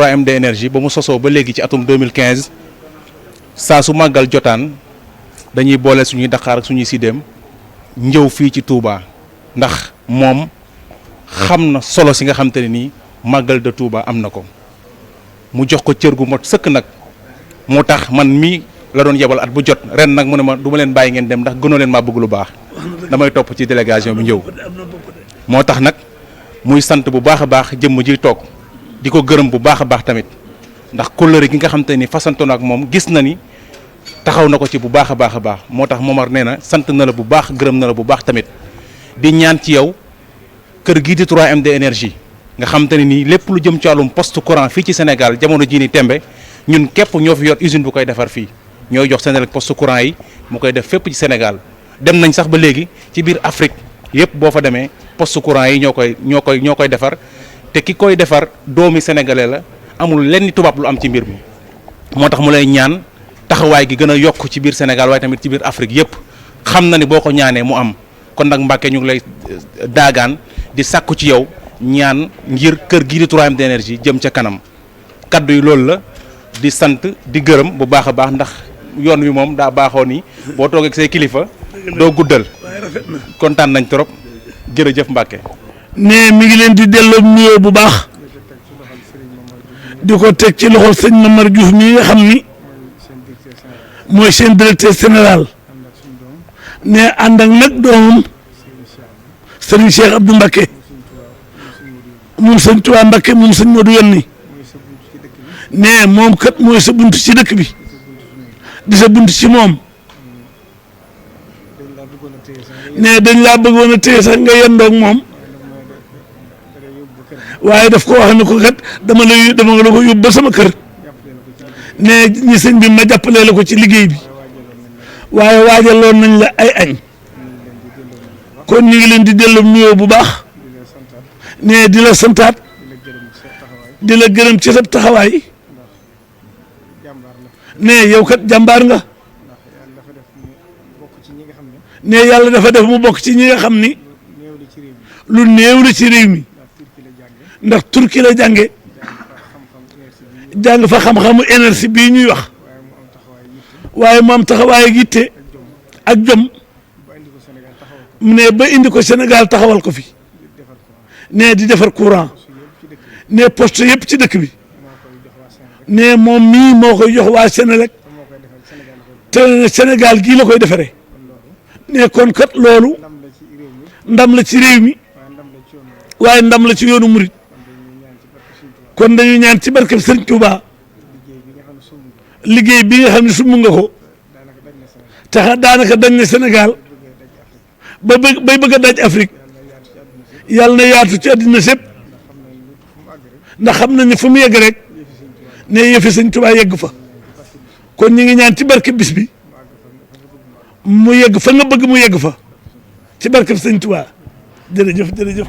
3MD énergie ba mu sosoo ba léegi ci atum 2015 saa su màggal jotaan dañuy boole suñuy Dakar ak suñuy Sidem ñëw fii ci Touba ndax moom xam na solo si nga xam te ne nii màggal de Touba am na ko mu jox ko cër gu mot sëkk nag moo tax man mii la doon yebal at bu jot ren nag mu ne ma du ma leen bàyyi ngeen dem ndax gënoo leen maa bëgg lu baax damay topp ci délégation bi ñëw moo tax nag muy sant bu baax a baax jëmm ji toog di ko gërëm bu baax a baax tamit ndax kóllëre gi nga xam te ni fasantoon ak moom gis na ni taxaw na ko ci bu baax a baax a baax moo tax Momar nee na sant na la bu baax gërëm na la bu baax tamit di ñaan ci yow kër gii di 3MD énergie nga xam te ne nii lépp lu jëm ci wàllum poste courant fii ci Sénégal jamono jii ni tembe ñun képp ñoo fi yor usine bu koy defar fii ñooy jox Senelec poste courant yi mu koy def fépp ci Sénégal dem nañ sax ba léegi ci biir Afrique yëpp boo fa demee poste courant yi ñoo koy defar te ki koy defar doomi sénégalais la amul lenn tubaab lu am ci mbir mi moo tax mu lay ñaan taxawaay gi gën a yokk ci biir Sénégal waaye tamit ci biir Afrique yëpp xam na ni boo ko ñaanee mu am kon nag Mbàkke ñu ngi lay daagaan di sàkku ci yow ñaan ngir kër gii di 3MD énergie jëm ca kanam kaddu yi loolu la di sant di gërëm bu baax a baax ndax yoon wi moom daa baaxoo ni boo toogee ak say kilifa doo guddal kontaan nañ trop jërëjëf Mbàkke ne mi ngi leen di delloo nuyoo bu baax di ko teg ci loxol sëñ Mamar Diouf mi nga xam ni mooy seen directeur général ne ànd ak nag doomam sëriñ Cheikh Abdou Mbacké moom sëñ Tuubaa Mbacké moom sëñ Modou Yonni ne moom kat mooy sa bunt ci dëkk bi di sa bunt ci moom ne dañ laa bëggoon a téye sax nga yendoog moom waaye daf ko wax ne ko kat dama la ko yóbbu ba sama kër ne ñi sëñ bi ma jàppalee la ko ci liggéey bi waaye waajaloon nañ la ay añ kon ñu ngi leen di delloo nuyoo bu baax ne di la santaat di la gërëm ci sa taxawaay ne yow kat jàmbaar nga ne yàlla dafa def mu bokk ci ñi nga xam ni lu néew la ci réew mi ndax turki la jànge jàng fa xam-xamu énergie bii ñuy wax waaye mu am taxawaay ak yitte ak jom ne ba indi ko Sénégal taxawal ko fi ne di defar courant ne poste yëpp ci dëkk bi ne moom mii moo koy jox waa Sénélec te Sénégal gii la koy defaree ne kon kat loolu ndam la ci réew mi waaye ndam la ci yoonu murit kon dañuy ñaan ci barkeb Sëriñ Tuuba liggéey bi nga xam ne sumb nga ko tax daanaka dañ ne Sénégal bay bëgg a daj Afrique yàlla na yaatu ci àddina sépp ndax xam nañ ne fu mu yegg rek ne yëfi Sëriñ Tuuba yegg fa kon ñu ngi ñaan ci barkeb bis bi mu yegg fa nga bëgg mu yegg fa ci barkeb Sëriñ Tuuba jërëjëf jërëjëf